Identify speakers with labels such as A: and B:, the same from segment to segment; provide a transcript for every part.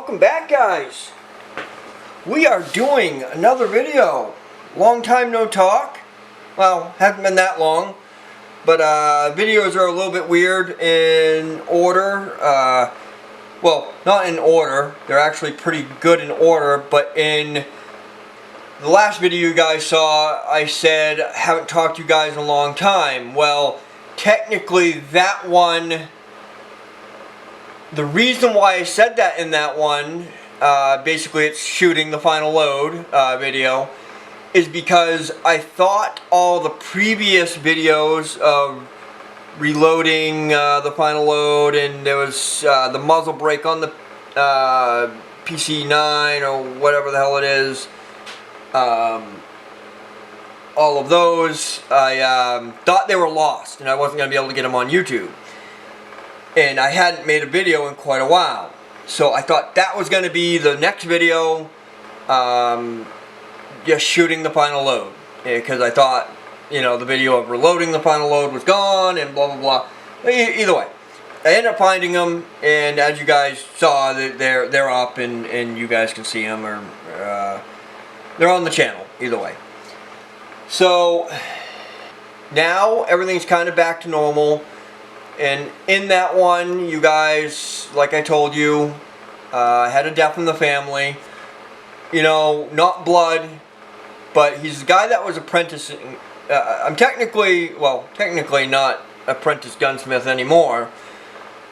A: welcome back, guys. We are doing another video. Long time no talk. Well, hasn't been that long, but videos are a little bit weird in order. Well, not in order. They're actually pretty good in order, but in the last video you guys saw, I said I haven't talked to you guys in a long time. Well, technically that one, the reason why I said that in that one, basically it's shooting the final load video, is because I thought all the previous videos of reloading the final load, and there was the muzzle brake on the PC9 or whatever the hell it is, all of those, I thought they were lost and I wasn't going to be able to get them on YouTube. And I hadn't made a video in quite a while. So I thought that was going to be the next video, just shooting the final load. Because I thought, you know, the video of reloading the final load was gone and blah blah blah. Either way, I ended up finding them, and as you guys saw, they're up and you guys can see them, or they're on the channel, either way. So now everything's kind of back to normal. And in that one, you guys, like I told you, had a death in the family. You know, not blood, but he's the guy that was apprenticing. I'm technically not apprentice gunsmith anymore.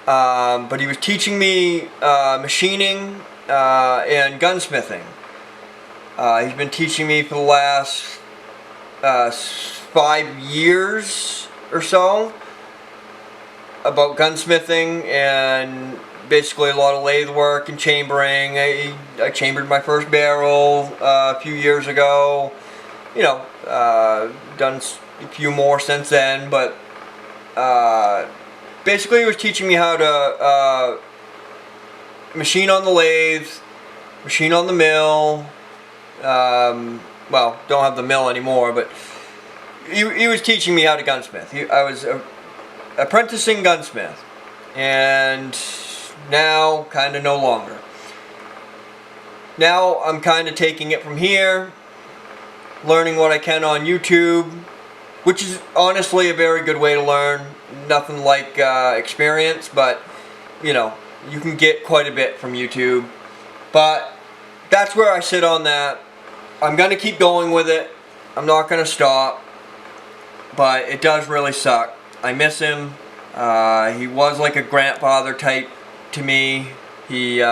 A: But he was teaching me machining and gunsmithing. He's been teaching me for the last 5 years or so about gunsmithing, and basically a lot of lathe work and chambering. I chambered my first barrel a few years ago. You know, done a few more since then, but basically he was teaching me how to machine on the lathe, machine on the mill. Well, don't have the mill anymore, but he was teaching me how to gunsmith. I was apprenticing gunsmith, and now kind of no longer. Now I'm kind of taking it from here, learning what I can on YouTube, which is honestly a very good way to learn. Nothing like experience, but you know, you can get quite a bit from YouTube. But that's where I sit on that. I'm gonna keep going with it. I'm not gonna stop, but it does really suck. I miss him. He was like a grandfather type to me. He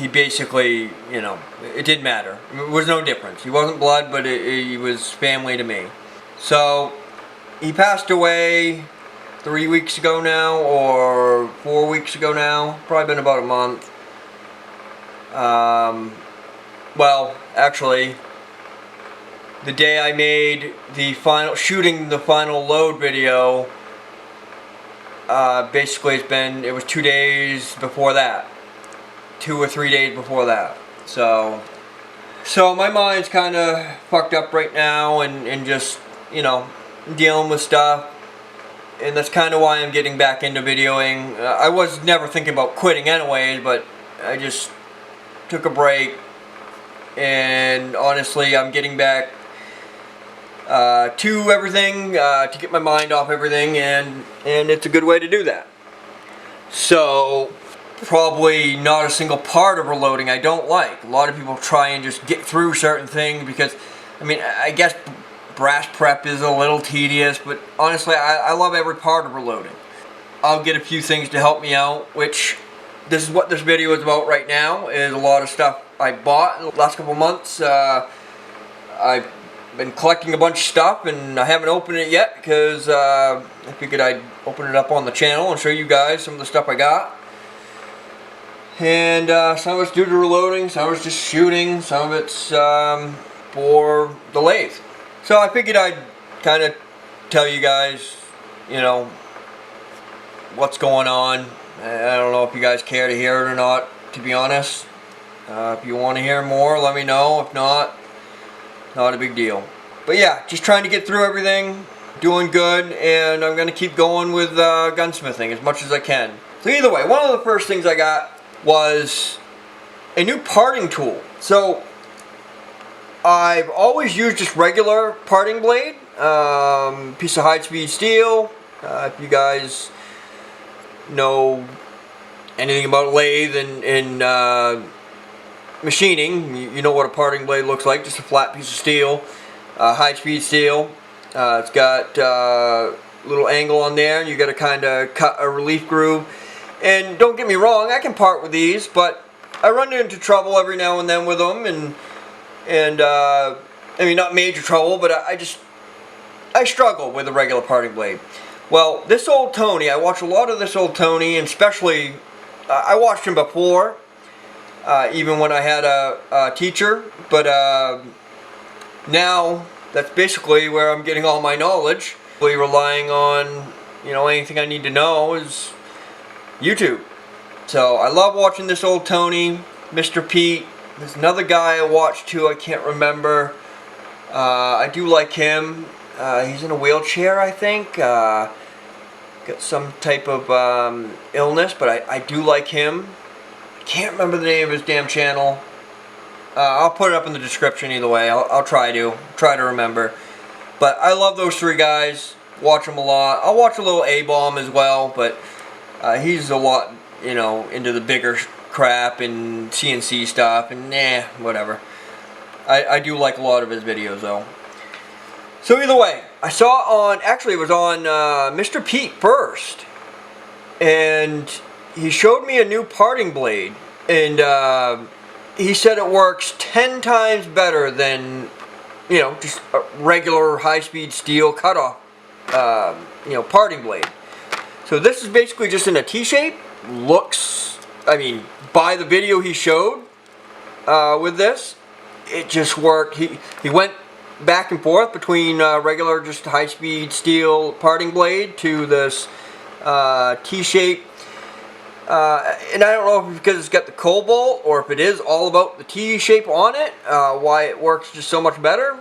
A: basically, you know, it didn't matter. It was no difference. He wasn't blood, but he was family to me. So he passed away 3 weeks ago now, or 4 weeks ago now. Probably been about a month. Well, actually, the day I made the shooting the final load video, basically it was 2 days before that. 2 or 3 days before that. So my mind's kind of fucked up right now, and just, you know, dealing with stuff. And that's kind of why I'm getting back into videoing. I was never thinking about quitting anyways, but I just took a break. And honestly, I'm getting back to everything, to get my mind off everything, and it's a good way to do that. So probably not a single part of reloading I don't like. A lot of people try and just get through certain things because, I mean, I guess brass prep is a little tedious, but honestly I love every part of reloading. I'll get a few things to help me out, which this is what this video is about right now, is a lot of stuff I bought in the last couple months. I've been collecting a bunch of stuff, and I haven't opened it yet because I figured I'd open it up on the channel and show you guys some of the stuff I got. And some of it's due to reloading, some of it's just shooting, some of it's for the lathe. So I figured I'd kind of tell you guys, you know, what's going on. I don't know if you guys care to hear it or not, to be honest. If you want to hear more, let me know. If not a big deal. But yeah, just trying to get through everything, doing good, and I'm going to keep going with gunsmithing as much as I can. So either way, one of the first things I got was a new parting tool. So I've always used just regular parting blade, piece of high-speed steel. If you guys know anything about lathe and machining, you know what a parting blade looks like, just a flat piece of steel, high-speed steel. It's got a little angle on there, and you got to kind of cut a relief groove. And don't get me wrong, I can part with these, but I run into trouble every now and then with them, and I mean, not major trouble, but I struggle with a regular parting blade. Well, this old Tony, I watch a lot of this old Tony, and especially, I watched him before, even when I had a teacher, but now that's basically where I'm getting all my knowledge. Really relying on, you know, anything I need to know is YouTube. So I love watching this old Tony, Mr. Pete. There's another guy I watch too, I can't remember. I do like him. He's in a wheelchair, I think. Got some type of illness, but I do like him. Can't remember the name of his damn channel. I'll put it up in the description either way. I'll try to remember. But I love those three guys. Watch them a lot. I'll watch a little A-Bomb as well, but he's a lot, you know, into the bigger crap and CNC stuff, and nah, whatever. I do like a lot of his videos though. So either way, I saw on, actually it was on Mr. Pete first, and he showed me a new parting blade, and he said it works 10 times better than, you know, just a regular high-speed steel cutoff, you know, parting blade. So this is basically just in a T-shape. Looks, I mean, by the video he showed with this, it just worked. He went back and forth between regular just high-speed steel parting blade to this T-shape. And I don't know if it's because it's got the cobalt or if it is all about the T-shape on it, why it works just so much better.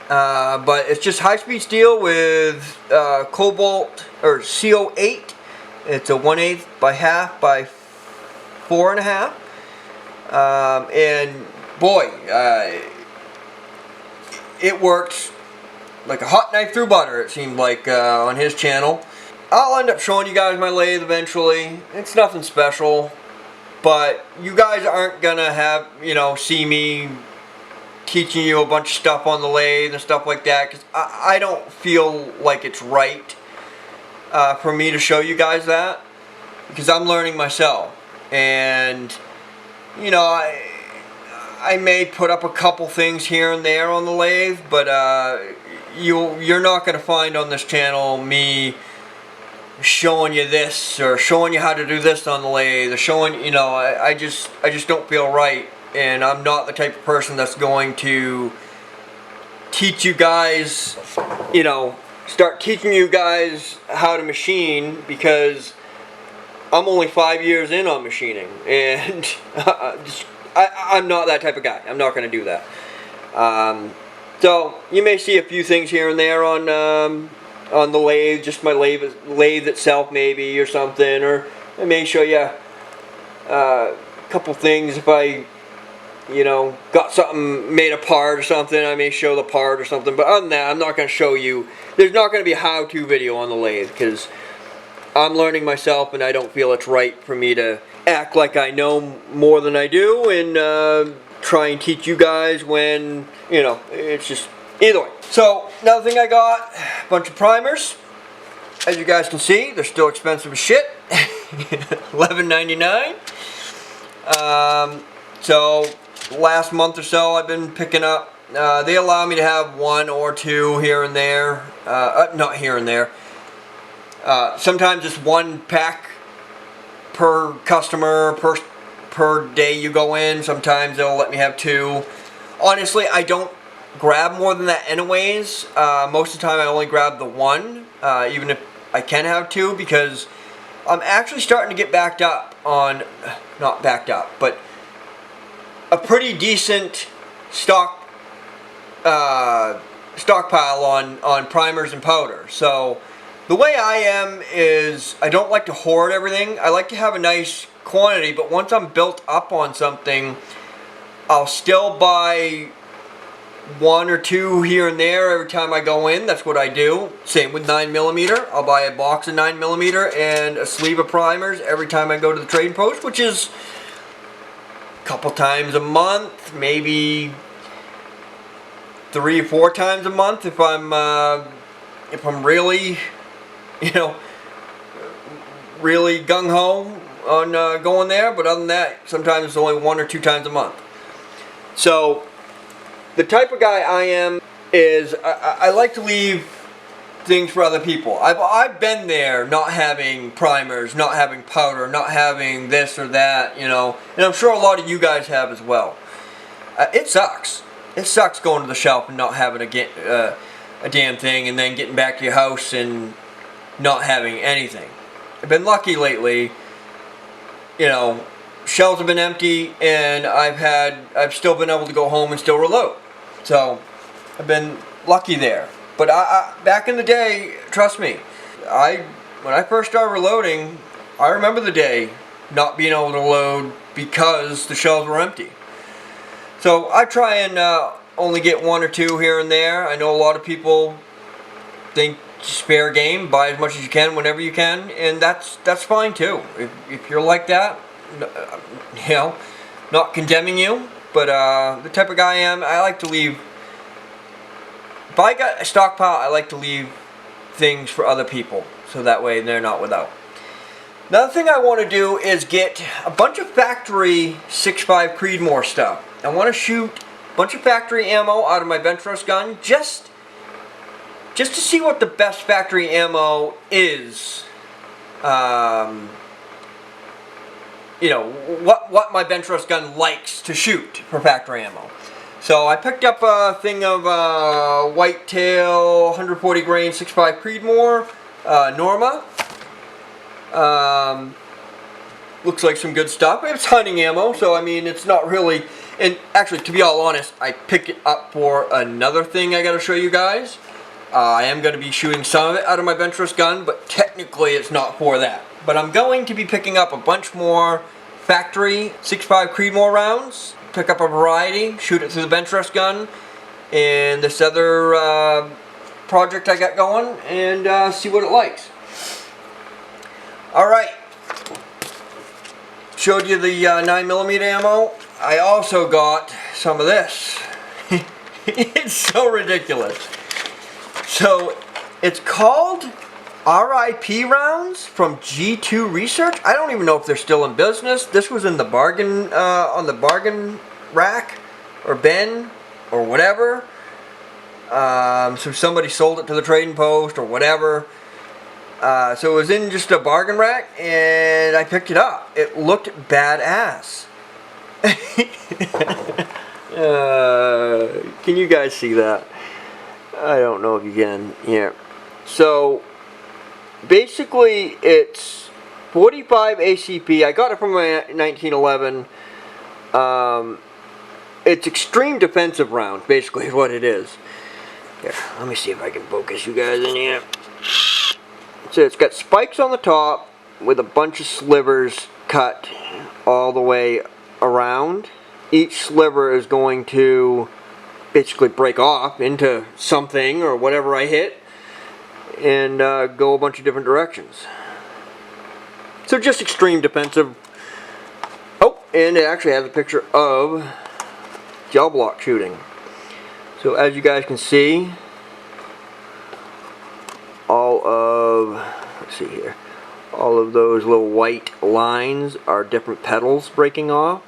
A: But it's just high-speed steel with cobalt or CO8. It's a 1/8 by half by 4.5. And boy, it works like a hot knife through butter, it seemed like, on his channel. I'll end up showing you guys my lathe eventually. It's nothing special, but you guys aren't gonna have, you know, see me teaching you a bunch of stuff on the lathe and stuff like that, because I don't feel like it's right for me to show you guys that, because I'm learning myself. And you know, I may put up a couple things here and there on the lathe, but you're not going to find on this channel me showing you this or showing you how to do this on the lathe, or showing, you know, I just don't feel right, and I'm not the type of person that's going to teach you guys, you know, start teaching you guys how to machine, because I'm only 5 years in on machining, and I'm not that type of guy. I'm not going to do that. So you may see a few things here and there on the lathe, just my lathe itself maybe, or something, or I may show you a couple things if I, you know, got something made apart or something. I may show the part or something, but other than that, I'm not going to show you. There's not going to be a how-to video on the lathe, because I'm learning myself, and I don't feel it's right for me to act like I know more than I do, and try and teach you guys when, you know, it's just, either way. So, another thing I got, a bunch of primers. As you guys can see, they're still expensive as shit. $11.99. So, last month or so, I've been picking up, they allow me to have one or two here and there, not here and there. Sometimes just one pack per customer, per day you go in. Sometimes they'll let me have two. Honestly, I don't grab more than that anyways. Most of the time I only grab the one, even if I can have two, because I'm actually starting to get backed up on, not backed up, but a pretty decent stockpile on primers and powder. So the way I am is I don't like to hoard everything. I like to have a nice quantity, but once I'm built up on something, I'll still buy 1 or 2 here and there every time I go in. That's what I do. Same with 9mm. I'll buy a box of 9mm and a sleeve of primers every time I go to the trading post, which is a couple times a month, maybe 3 or 4 times a month if I'm really, you know, really gung-ho on going there. But other than that, sometimes it's only 1 or 2 times a month. So the type of guy I am is I like to leave things for other people. I've been there not having primers, not having powder, not having this or that, you know, and I'm sure a lot of you guys have as well. It sucks. It sucks going to the shelf and not having a damn thing, and then getting back to your house and not having anything. I've been lucky lately, you know, shelves have been empty, and I've still been able to go home and still reload. So I've been lucky there. But back in the day, trust me, when I first started reloading, I remember the day not being able to load because the shelves were empty. So I try and only get 1 or 2 here and there. I know a lot of people think fair game, buy as much as you can whenever you can, and that's fine too. If you're like that, you know, not condemning you, but the type of guy I am, I like to leave. If I got a stockpile, I like to leave things for other people, so that way they're not without. Another thing I want to do is get a bunch of factory 6.5 Creedmoor stuff. I want to shoot a bunch of factory ammo out of my bench rust gun, just to see what the best factory ammo is. You know, what my bench rust gun likes to shoot for factory ammo. So I picked up a thing of Whitetail 140 grain 6.5 Creedmoor Norma. Looks like some good stuff. It's hunting ammo, so I mean it's not really. And actually, to be all honest, I picked it up for another thing I got to show you guys. I am going to be shooting some of it out of my bench rust gun, but technically it's not for that. But I'm going to be picking up a bunch more factory 6.5 Creedmoor rounds. Pick up a variety, shoot it through the bench rust gun, and this other project I got going, and see what it likes. Alright, showed you the 9mm ammo. I also got some of this. It's so ridiculous. So, it's called RIP rounds from G2 Research. I don't even know if they're still in business. This was in the bargain, on the bargain rack, or bin, or whatever. So somebody sold it to the trading post, or whatever. So it was in just a bargain rack, and I picked it up. It looked badass. Can you guys see that? I don't know if you can. Yeah. So basically it's 45 ACP. I got it from my 1911. It's extreme defensive rounds, basically is what it is. Here, let me see if I can focus you guys in here. So it's got spikes on the top with a bunch of slivers cut all the way around. Each sliver is going to basically break off into something or whatever I hit and go a bunch of different directions. So just extreme defensive. Oh, and it actually has a picture of gel block shooting. So as you guys can see, all of, let's see here, all of those little white lines are different petals breaking off.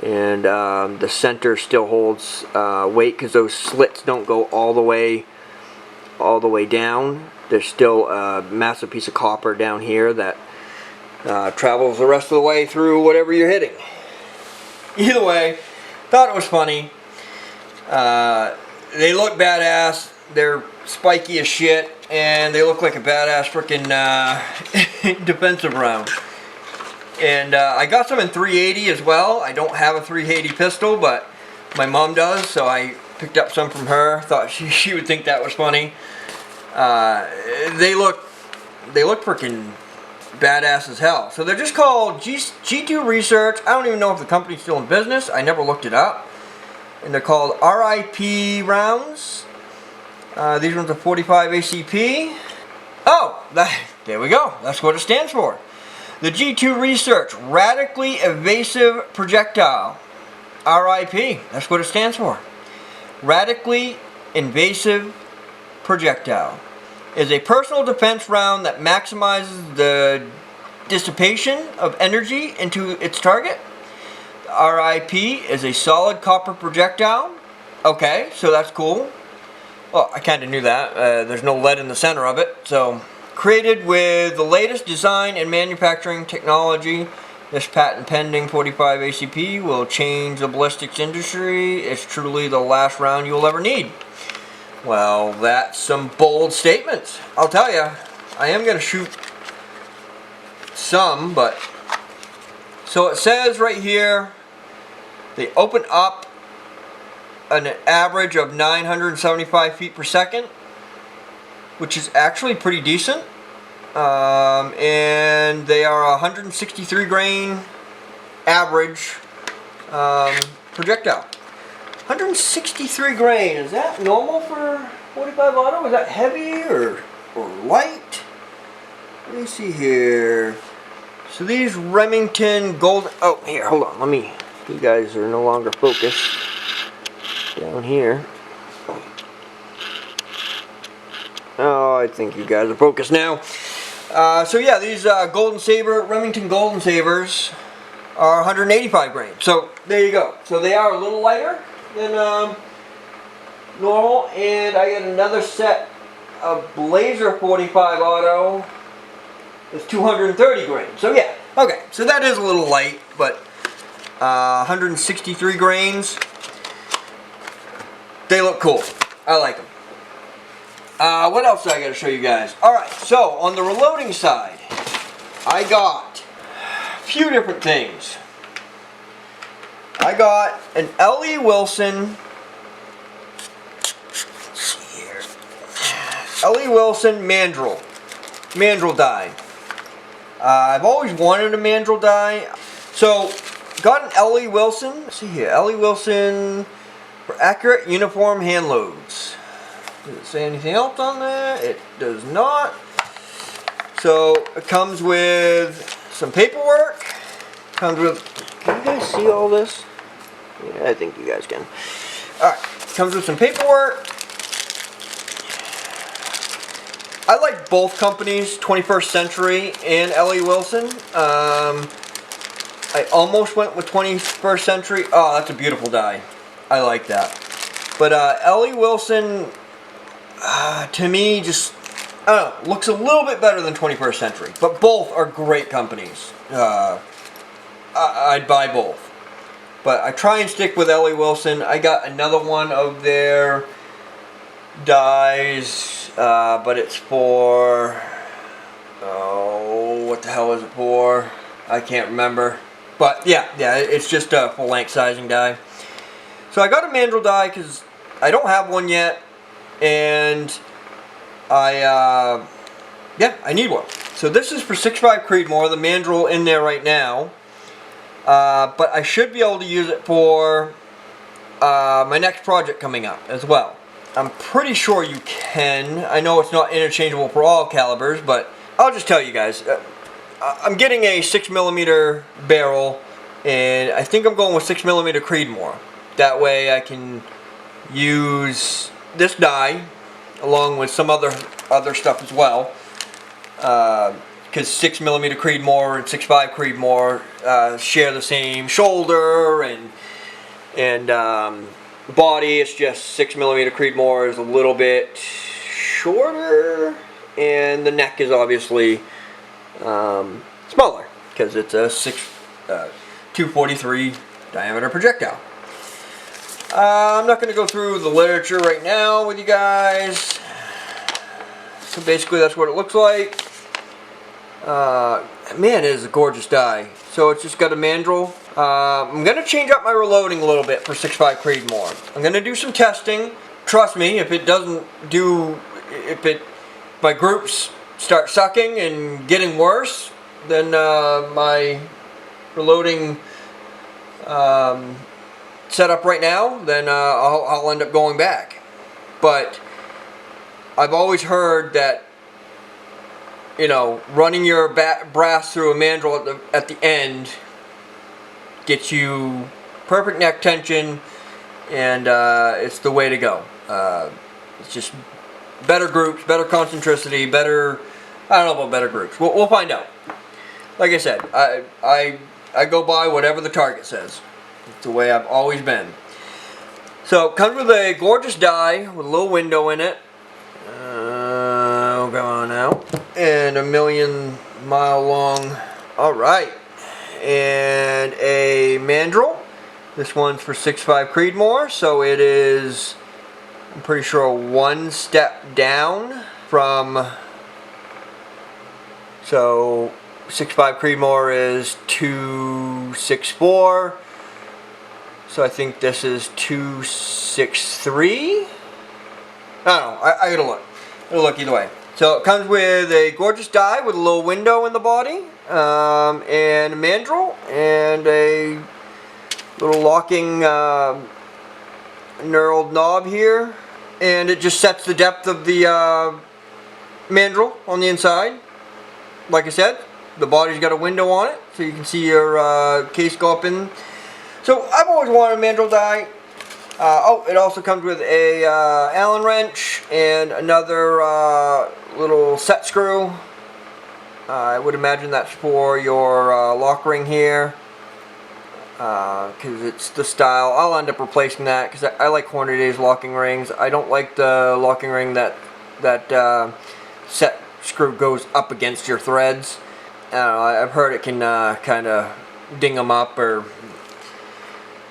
A: And the center still holds weight because those slits don't go all the way down. There's still a massive piece of copper down here that travels the rest of the way through whatever you're hitting. Either way, thought it was funny. They look badass. They're spiky as shit, and they look like a badass freaking defensive round. And I got some in 380 as well. I don't have a 380 pistol, but my mom does, so I picked up some from her. Thought she would think that was funny. They look freaking badass as hell. So they're just called G2 Research. I don't even know if the company's still in business. I never looked it up. And they're called RIP rounds. These ones are 45 ACP. Oh, there we go. That's what it stands for. The G2 Research Radically Evasive Projectile. RIP. That's what it stands for. Radically Invasive Projectile is a personal defense round that maximizes the dissipation of energy into its target. The RIP is a solid copper projectile. Okay, so that's cool. Well, I kind of knew that. There's no lead in the center of it. So, created with the latest design and manufacturing technology, this patent pending 45 ACP will change the ballistics industry. It's truly the last round you'll ever need. Well, that's some bold statements. I'll tell you, I am going to shoot some, but... So it says right here, they open up an average of 975 feet per second, which is actually pretty decent. And they are 163 grain average projectile. 163 grain, is that normal for 45 auto? Is that heavy or light? Let me see here. So these Remington Golden, oh here, hold on, you guys are no longer focused down here. Oh, I think you guys are focused now. So yeah, these Remington Golden Sabers are 185 grain. So there you go. So they are a little lighter than normal, and I get another set of Blazer 45 auto. It's 230 grain. So yeah, okay. So that is a little light, but 163 grains. They look cool. I like them. What else do I got to show you guys? Alright, so on the reloading side, I got a few different things. I got an L.E. Wilson, let's see here, L.E. Wilson mandrel die. I've always wanted a mandrel die, so got an L.E. Wilson, let's see here, L.E. Wilson for accurate uniform hand loads. Does it say anything else on there? It does not. So it comes with some paperwork. Comes with, can you guys see all this? Yeah, I think you guys can. Alright, comes with some paperwork. I like both companies, 21st Century and L.E. Wilson. I almost went with 21st Century. Oh, that's a beautiful die. I like that. But L.E. Wilson, to me, just, I don't know, looks a little bit better than 21st Century. But both are great companies. I'd buy both. But I try and stick with L.E. Wilson. I got another one of their dies, but it's for, oh, what the hell is it for? I can't remember. But yeah, it's just a full length sizing die. So I got a mandrel die because I don't have one yet, and I need one. So this is for 6.5 Creedmoor, the mandrel in there right now. But I should be able to use it for my next project coming up as well. I'm pretty sure you can. I know it's not interchangeable for all calibers, but I'll just tell you guys. I'm getting a 6mm barrel, and I think I'm going with 6mm Creedmoor. That way I can use this die along with some other stuff as well. Because 6mm Creedmoor and 6.5 Creedmoor share the same shoulder and body. It's just 6mm Creedmoor is a little bit shorter, and the neck is obviously smaller because it's a 243 diameter projectile. I'm not going to go through the literature right now with you guys. So basically that's what it looks like. Man, it is a gorgeous die. So it's just got a mandrel. I'm going to change up my reloading a little bit for 6.5 Creedmoor. I'm going to do some testing. Trust me, if it doesn't do, my groups start sucking and getting worse, than my reloading setup right now, then I'll end up going back. But I've always heard that, you know, running your brass through a mandrel at the end gets you perfect neck tension, and it's the way to go. It's just better groups, better concentricity, better. I don't know about better groups. We'll find out. Like I said, I go by whatever the target says. It's the way I've always been. So it comes with a gorgeous die with a little window in it. Come on now. And a 1,000,000-mile long. Alright. And a mandrel. This one's for 6.5 Creedmoor, so it is, I'm pretty sure, one step down from, so 6.5 Creedmoor is 264, so I think this is 263. I don't know, I gotta look. It'll look either way. So it comes with a gorgeous die with a little window in the body, and a mandrel, and a little locking knurled knob here, and it just sets the depth of the mandrel on the inside. Like I said, the body's got a window on it, so you can see your case go up in. So I've always wanted a mandrel die. Oh, it also comes with a Allen wrench and another little set screw. I would imagine that's for your lock ring here, because it's the style. I'll end up replacing that because I like Hornady's locking rings. I don't like the locking ring that set screw goes up against your threads. I don't know, I've heard it can kind of ding them up or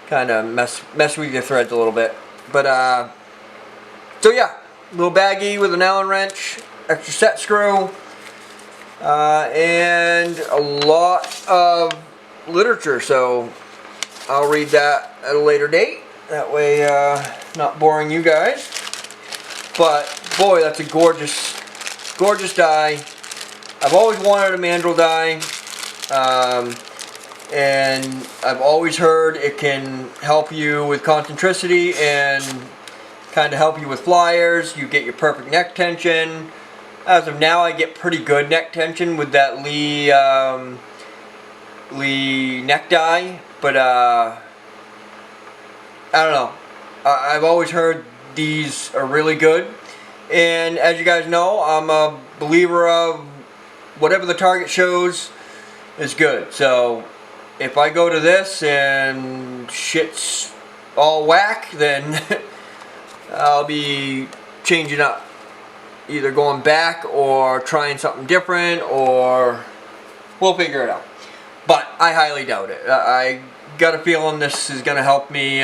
A: kind of mess with your threads a little bit. But so yeah, little baggie with an Allen wrench, extra set screw, and a lot of literature. So I'll read that at a later date. That way, not boring you guys. But boy, that's a gorgeous, gorgeous die. I've always wanted a mandrel die. And I've always heard it can help you with concentricity and kind of help you with flyers. You get your perfect neck tension. As of now, I get pretty good neck tension with that Lee neck die, but I don't know. I've always heard these are really good, and as you guys know, I'm a believer of whatever the target shows is good. So if I go to this and shit's all whack, then I'll be changing up. Either going back or trying something different, or we'll figure it out. But I highly doubt it. I got a feeling this is going to help me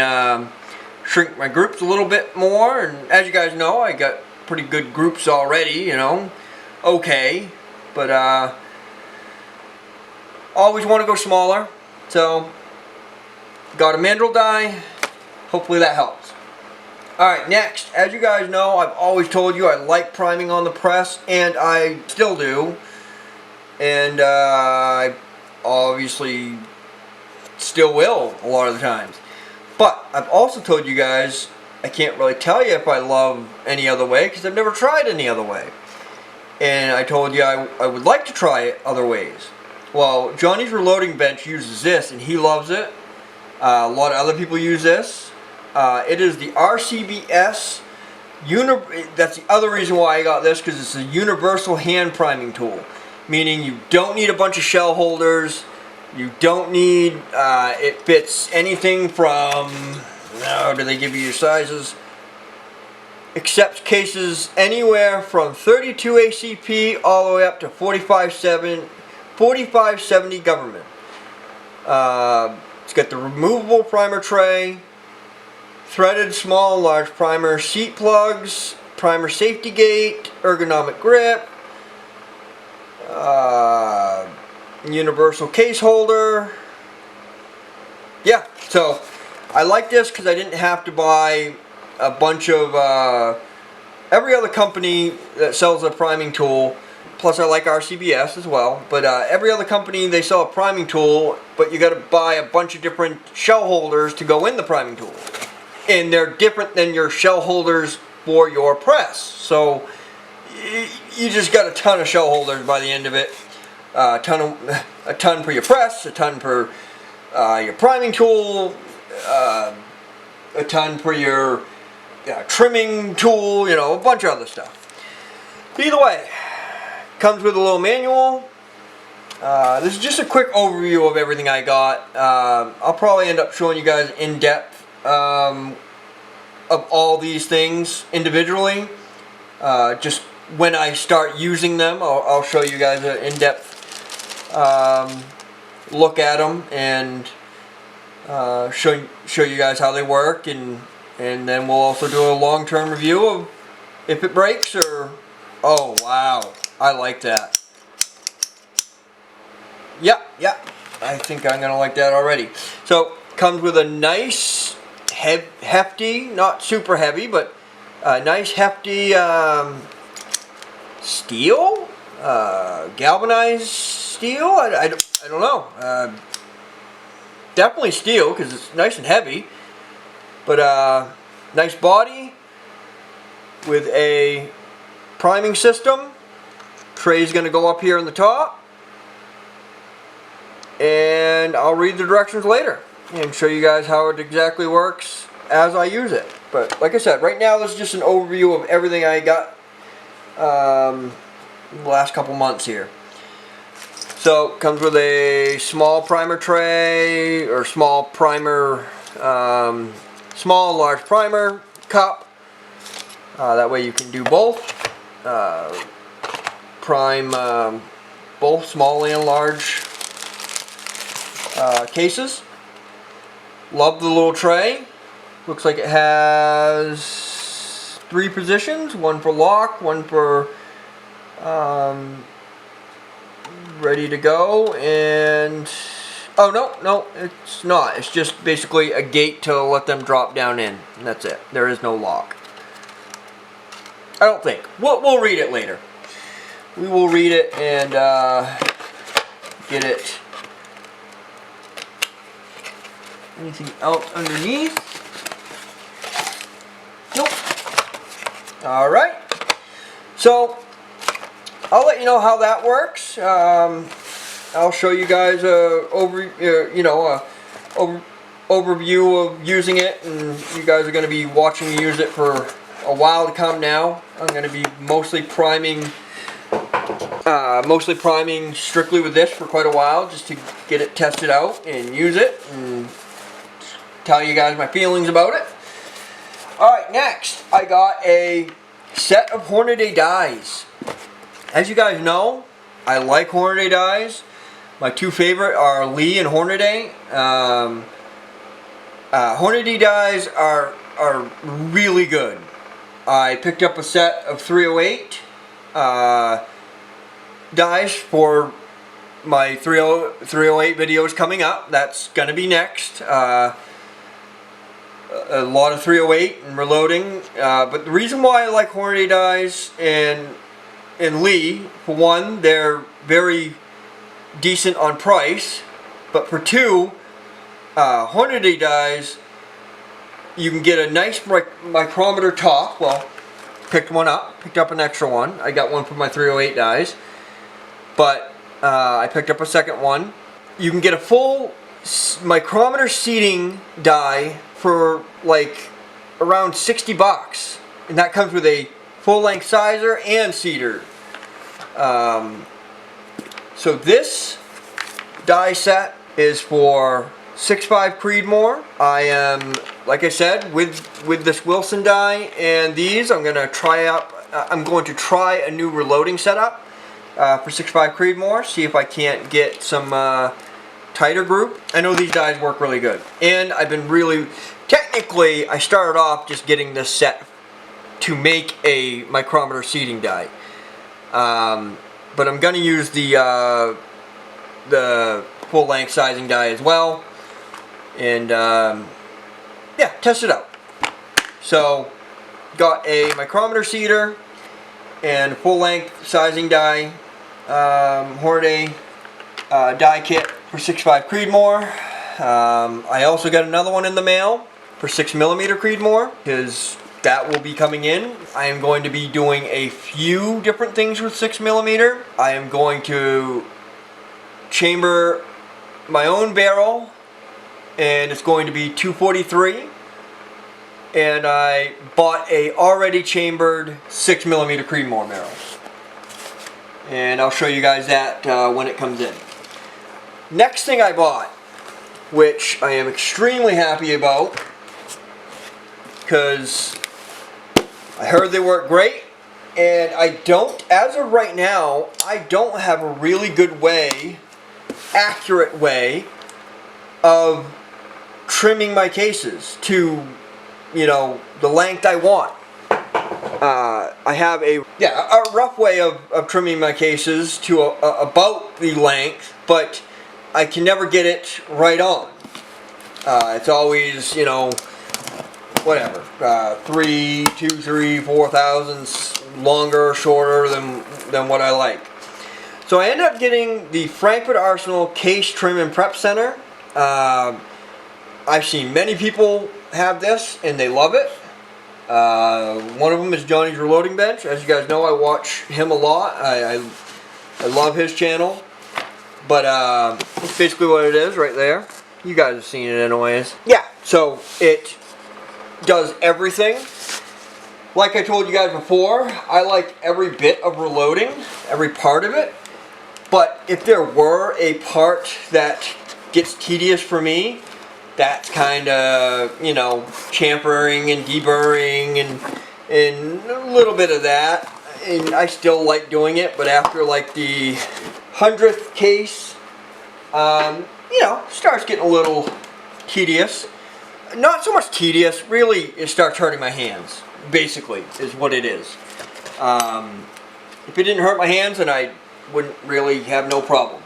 A: shrink my groups a little bit more. And as you guys know, I got pretty good groups already, you know. Okay. But always want to go smaller. So, got a mandrel die. Hopefully that helps. Alright, next, as you guys know, I've always told you I like priming on the press, and I still do. And I obviously still will a lot of the times. But I've also told you guys I can't really tell you if I love any other way because I've never tried any other way. And I told you I would like to try it other ways. Well, Johnny's Reloading Bench uses this and he loves it. A lot of other people use this. It is the RCBS. That's the other reason why I got this, because it's a universal hand priming tool. Meaning you don't need a bunch of shell holders. You don't need, it fits anything from, do they give you your sizes? Accepts cases anywhere from 32 ACP all the way up to 4570 government. It's got the removable primer tray, threaded small and large primer seat plugs, primer safety gate, ergonomic grip, universal case holder. Yeah, so I like this because I didn't have to buy a bunch of every other company that sells a priming tool Plus I like RCBS as well. But every other company, they sell a priming tool, but you got to buy a bunch of different shell holders to go in the priming tool. And they're different than your shell holders for your press. So you just got a ton of shell holders by the end of it. A ton for your press, a ton for your priming tool, a ton for your trimming tool, you know, a bunch of other stuff. Either way, comes with a little manual. This is just a quick overview of everything I got. I'll probably end up showing you guys in depth of all these things individually. Just when I start using them, I'll show you guys an in-depth look at them and show you guys how they work, and then we'll also do a long-term review of if it breaks or... Oh wow, I like that. Yeah, I think I'm gonna like that already. So comes with a nice hefty, not super heavy, but nice hefty steel, galvanized steel. I don't know. Definitely steel because it's nice and heavy. But nice body with a priming system. Tray's going to go up here in the top, and I'll read the directions later and show you guys how it exactly works as I use it. But like I said, right now this is just an overview of everything I got the last couple months here. So it comes with a small primer tray, or small primer, small large primer cup. That way you can do both. Prime both small and large cases. Love the little tray. Looks like it has 3 positions, one for lock, one for ready to go, and oh no, it's not. It's just basically a gate to let them drop down in, and that's it. There is no lock. I don't think. We'll read it later. We will read it and get it. Anything else underneath? Nope. Alright. So, I'll let you know how that works. I'll show you guys overview of using it, and you guys are going to be watching me use it for a while to come now. I'm going to be mostly priming strictly with this for quite a while, just to get it tested out and use it and tell you guys my feelings about it. Alright, next I got a set of Hornady dies. As you guys know, I like Hornady dies. My 2 favorite are Lee and Hornady. Hornady dies are really good. I picked up a set of 308 dies for my 308 videos coming up. That's gonna be next. A lot of 308 and reloading. But the reason why I like Hornady dies and Lee, for one, they're very decent on price, but for 2, Hornady dies, you can get a nice micrometer top. Well, picked up an extra one. I got one for my 308 dies, but I picked up a second one. You can get a full micrometer seating die for like around 60 bucks, and that comes with a full-length sizer and seater. So this die set is for 6.5 Creedmoor. I am, like I said, with this Wilson die and these, I'm going to try a new reloading setup for 6.5 Creedmoor. See if I can't get some tighter group. I know these dies work really good, and I've been technically I started off just getting this set to make a micrometer seating die, but I'm going to use the full-length sizing die as well, and yeah, test it out. So got a micrometer seater and full-length sizing die Hornady die kit for 6.5 Creedmoor. I also got another one in the mail for 6mm Creedmoor, because that will be coming in. I am going to be doing a few different things with 6mm. I am going to chamber my own barrel, and it's going to be 243. And I bought a already chambered 6mm Creedmoor barrel. And I'll show you guys that when it comes in. Next thing I bought, which I am extremely happy about, because I heard they work great, and as of right now, I don't have a really good way, accurate way, of trimming my cases to, you know, the length I want. I have a rough way of trimming my cases to about the length, but I can never get it right on. It's always, you know, whatever, 3, 2, 3, 4 thousandths longer or shorter than what I like. So I ended up getting the Frankford Arsenal Case Trim and Prep Center. I've seen many people have this and they love it. One of them is Johnny's Reloading Bench. As you guys know, I watch him a lot. I love his channel. But that's basically what it is right there. You guys have seen it anyways. Yeah, so it does everything. Like I told you guys before, I like every bit of reloading, every part of it. But if there were a part that gets tedious for me, that's kind of, you know, champering and deburring and a little bit of that. And I still like doing it, but after like the 100th case, you know, starts getting a little tedious. Not so much tedious, really it starts hurting my hands, basically, is what it is. If it didn't hurt my hands, then I wouldn't really have no problem.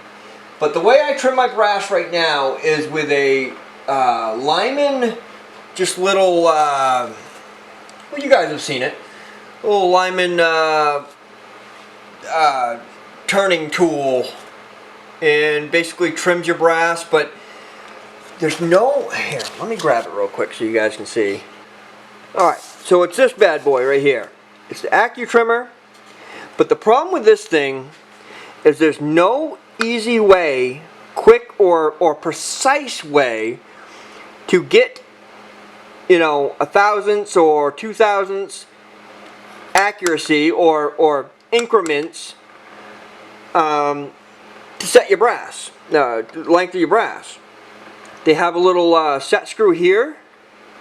A: But the way I trim my brass right now is with a Lyman, just little, well, you guys have seen it, little Lyman turning tool, and basically trims your brass, but there's no, here, let me grab it real quick so you guys can see. Alright, so it's this bad boy right here. It's the AccuTrimmer, but the problem with this thing is there's no easy way, quick or precise way to get, you know, 1/1000ths or 2/1000ths accuracy or increments to set your brass, the length of your brass. They have a little set screw here,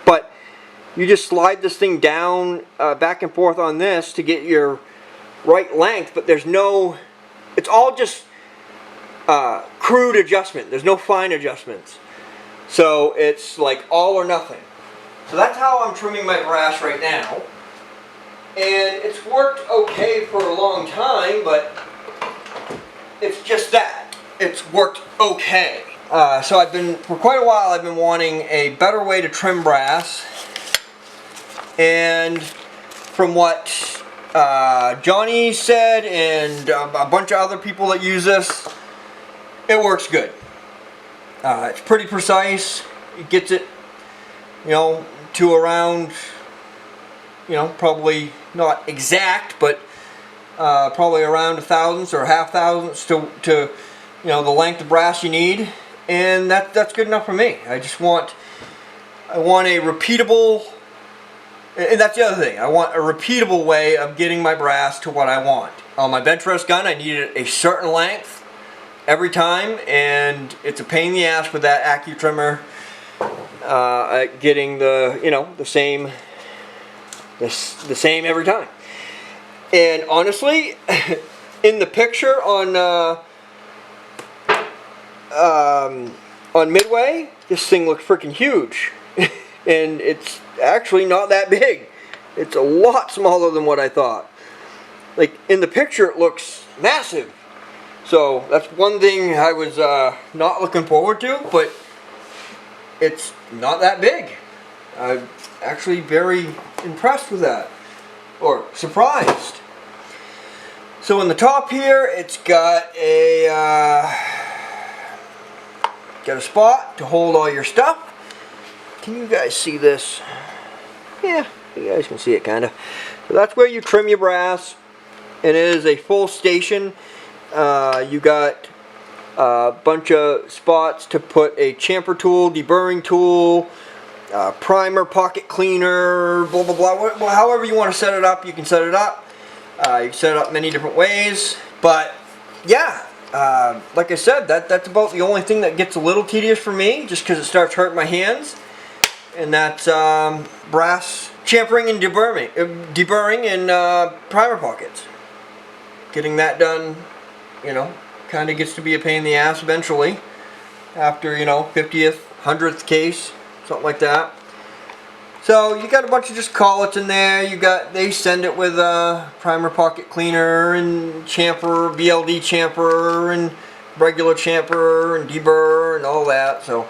A: but you just slide this thing down back and forth on this to get your right length, but there's no, it's all just crude adjustment. There's no fine adjustments. So it's like all or nothing. So that's how I'm trimming my brass right now. And it's worked okay for a long time, but it's just that. It's worked okay. So for quite a while I've been wanting a better way to trim brass. And from what Johnny said and a bunch of other people that use this, it works good. It's pretty precise. It gets it, you know, to around, you know, probably not exact, but probably around 1/1000ths or 1/2 to you know, the length of brass you need, and that's good enough for me. I want a repeatable, and that's the other thing. I want a repeatable way of getting my brass to what I want. On my bench rest gun, I needed a certain length every time, and it's a pain in the ass with that AccuTrimmer getting the, you know, the same every time. And honestly, in the picture on Midway, this thing looks freaking huge, and it's actually not that big. It's a lot smaller than what I thought. Like in the picture, it looks massive. So that's one thing I was not looking forward to, but it's not that big. I'm actually very impressed with that, or surprised. So in the top here, it's got a spot to hold all your stuff. Can you guys see this? Yeah, you guys can see it kind of. So that's where you trim your brass. It is a full station. You got a bunch of spots to put a chamfer tool, deburring tool, primer, pocket cleaner, blah blah blah. However you want to set it up, you can set it up. You can set it up many different ways. But yeah, like I said, that's about the only thing that gets a little tedious for me, just because it starts hurting my hands. And that's brass chamfering and deburring and primer pockets. Getting that done, you know, kind of gets to be a pain in the ass eventually. After, you know, 50th, 100th case, something like that. So you got a bunch of just collets in there. They send it with a primer pocket cleaner and chamfer, BLD chamfer and regular chamfer and deburr and all that. So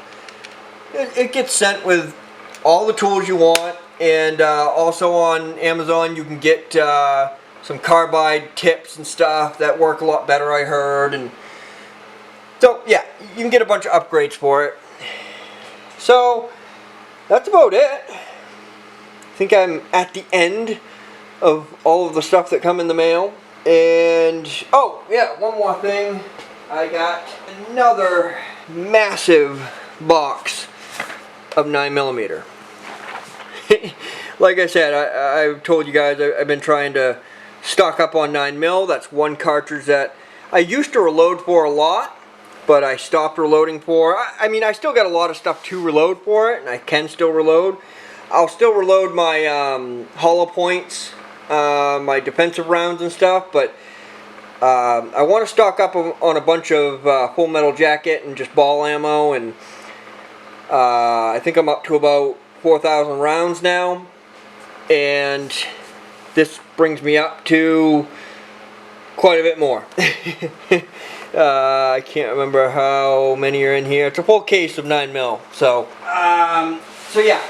A: it gets sent with all the tools you want. And also on Amazon you can get some carbide tips and stuff that work a lot better, I heard. And so yeah, you can get a bunch of upgrades for it. So that's about it. I think I'm at the end of all of the stuff that come in the mail. And oh yeah, one more thing. I got another massive box of 9mm. Like I said, I've told you guys I've been trying to stock up on 9mm. That's one cartridge that I used to reload for a lot, but I stopped reloading for. I mean, I still got a lot of stuff to reload for it, and I can still reload. I'll still reload my hollow points, my defensive rounds and stuff, but I want to stock up on a bunch of Full Metal Jacket and just ball ammo, and I think I'm up to about 4,000 rounds now, and this brings me up to quite a bit more. I can't remember how many are in here. It's a full case of 9mm. So yeah,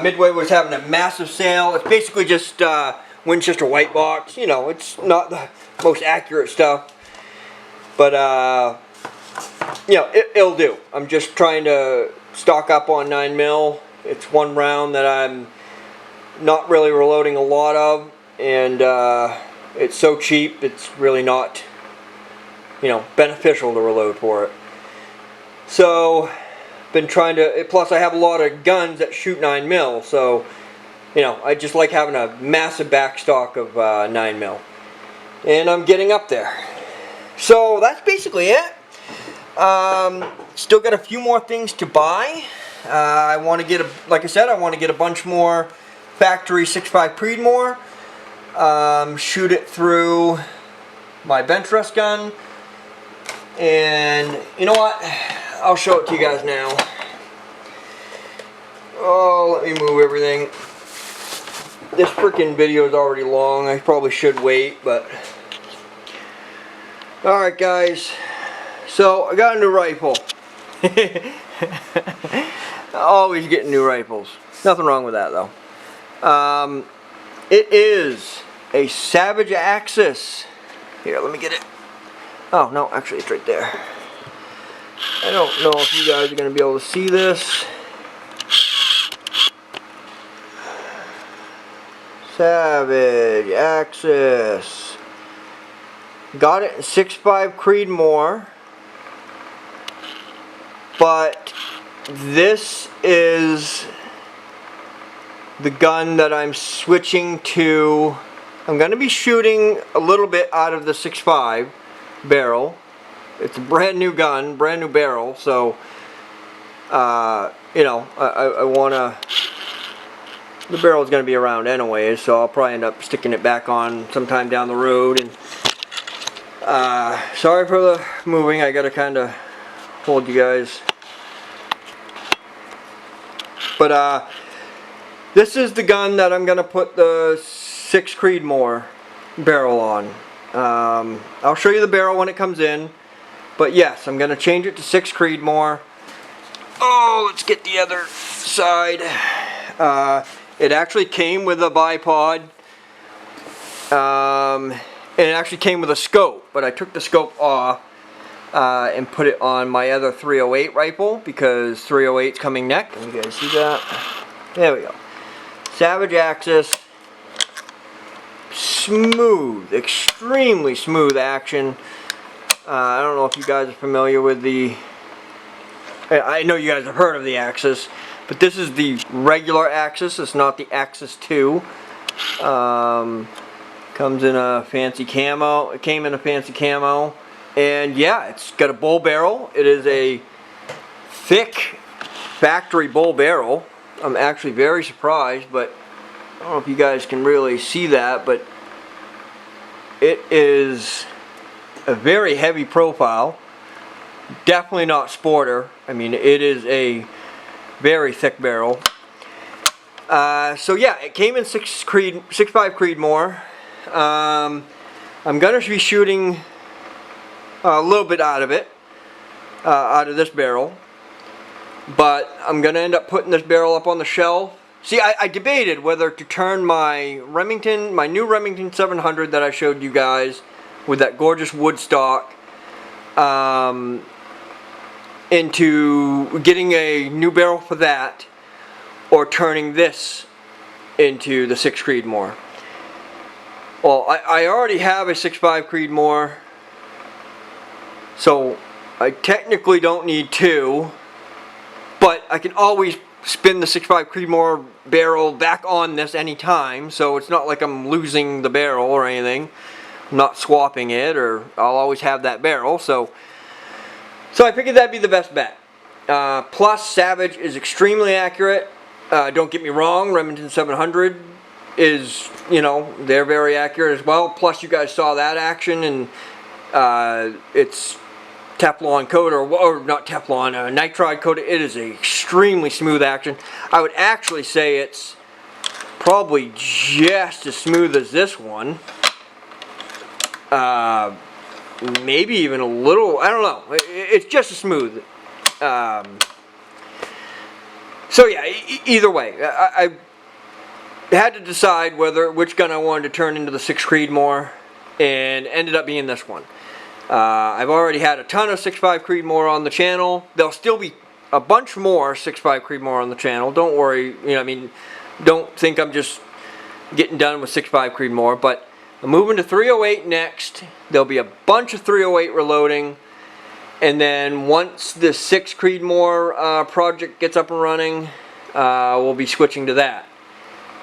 A: Midway was having a massive sale. It's basically just Winchester white box. You know, it's not the most accurate stuff, but you know, it'll do. I'm just trying to stock up on 9mm. It's one round that I'm not really reloading a lot of, and it's so cheap, it's really not, you know, beneficial to reload for it. So been trying to, plus I have a lot of guns that shoot 9mm, so you know, I just like having a massive backstock of 9mm, and I'm getting up there. So that's basically it. Still got a few more things to buy. I want to get like I said, I want to get a bunch more factory 6.5 Creedmoor. Shoot it through my bench rest gun, and you know what? I'll show it to you guys now. Oh, let me move everything. This freaking video is already long. I probably should wait, but alright guys, so I got a new rifle. Always getting new rifles. Nothing wrong with that though. It is a Savage Axis. Here, let me get it. Oh no, actually it's right there. I don't know if you guys are going to be able to see this. Savage Axis. Got it in 6.5 Creedmoor. But this is the gun that I'm switching to. I'm going to be shooting a little bit out of the 6.5 barrel. It's a brand new gun, brand new barrel, so you know, I want to, the barrel is going to be around anyways, so I'll probably end up sticking it back on sometime down the road. And sorry for the moving, I got to kind of hold you guys. But this is the gun that I'm going to put the 6 Creedmoor barrel on. I'll show you the barrel when it comes in. But yes, I'm going to change it to 6 Creedmoor. Oh, let's get the other side. It actually came with a bipod. and it actually came with a scope, but I took the scope off and put it on my other 308 rifle because 308's coming next. Can you guys see that? There we go. Savage Axis. Smooth, extremely smooth action. I don't know if you guys are familiar with the... I know you guys have heard of the Axis, but this is the regular Axis. It's not the Axis 2. Comes in a fancy camo. It came in a fancy camo. And yeah, it's got a bull barrel. It is a thick factory bull barrel. I'm actually very surprised, but I don't know if you guys can really see that, but it is a very heavy profile. Definitely not sporter. I mean, it is a very thick barrel. So yeah, it came in 6.5 Creedmoor. I'm gonna be shooting a little bit out of it, out of this barrel, but I'm gonna end up putting this barrel up on the shelf. See, I debated whether to turn my new Remington 700 that I showed you guys with that gorgeous wood stock, into getting a new barrel for that, or turning this into the 6 Creedmoor. Well, I already have a 6.5 Creedmoor, so I technically don't need two, but I can always spin the 6.5 Creedmoor barrel back on this anytime, so it's not like I'm losing the barrel or anything. I'm not swapping it, or I'll always have that barrel, so I figured that'd be the best bet. Plus, Savage is extremely accurate. Don't get me wrong, Remington 700 is, you know, they're very accurate as well. Plus, you guys saw that action, and it's Teflon coat, or not Teflon, nitride coat. It is a extremely smooth action. I would actually say it's probably just as smooth as this one. Maybe even a little, I don't know. It's just as smooth. So yeah, either way, I had to decide which gun I wanted to turn into the 6 Creedmoor, and ended up being this one. I've already had a ton of 6.5 Creedmoor on the channel. There'll still be a bunch more 6.5 Creedmoor on the channel. Don't worry, you know, I mean, don't think I'm just getting done with 6.5 Creedmoor, but I'm moving to 308 next. There'll be a bunch of 308 reloading, and then once the 6 Creedmoor project gets up and running, we'll be switching to that.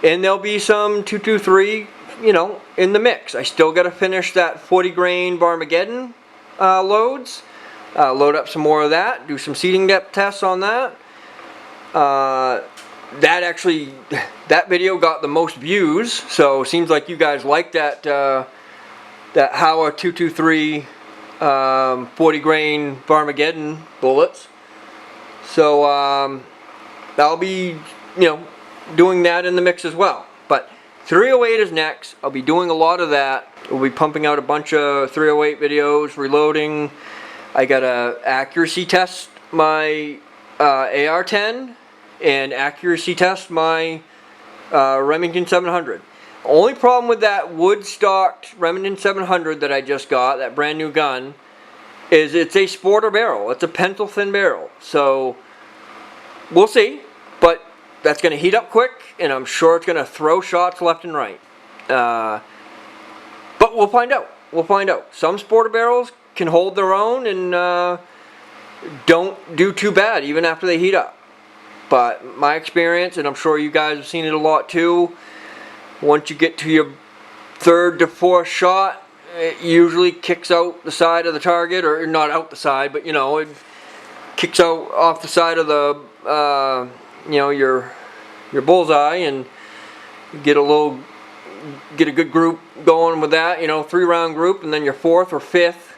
A: And there'll be some 223, you know, in the mix. I still got to finish that 40 grain Barmageddon loads. Load up some more of that. Do some seating depth tests on that. That video got the most views, so seems like you guys like that that Howa 223 40 grain Barmageddon bullets. So I'll be, you know, doing that in the mix as well. But 308 is next. I'll be doing a lot of that. We'll be pumping out a bunch of 308 videos, reloading. I gotta accuracy test my AR-10 and accuracy test my Remington 700. Only problem with that wood-stocked Remington 700 that I just got, that brand new gun, is it's a sporter barrel. It's a pencil thin barrel. So we'll see, but that's going to heat up quick, and I'm sure it's going to throw shots left and right. But we'll find out. We'll find out. Some sporter barrels can hold their own and don't do too bad even after they heat up. But my experience, and I'm sure you guys have seen it a lot too, once you get to your third to fourth shot, it usually kicks out the side of the target, or not out the side, but you know, it kicks out off the side of the, you know, your bullseye, and you get a good group going with that, you know, 3-round group, and then your fourth or fifth,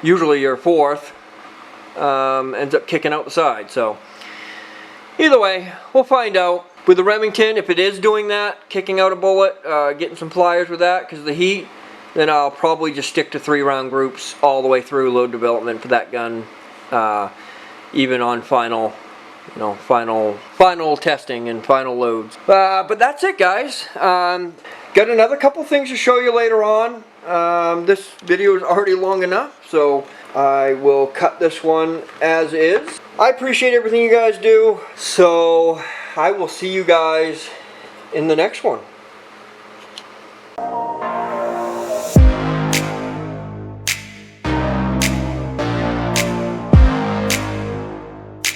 A: usually your fourth, ends up kicking out the side. So either way, we'll find out. With the Remington, if it is doing that, kicking out a bullet, getting some pliers with that because of the heat, then I'll probably just stick to 3-round groups all the way through load development for that gun, even on final, you know, final testing and final loads. But that's it, guys. Got another couple things to show you later on. this video is already long enough, so I will cut this one as is. I appreciate everything you guys do, so I will see you guys in the next one.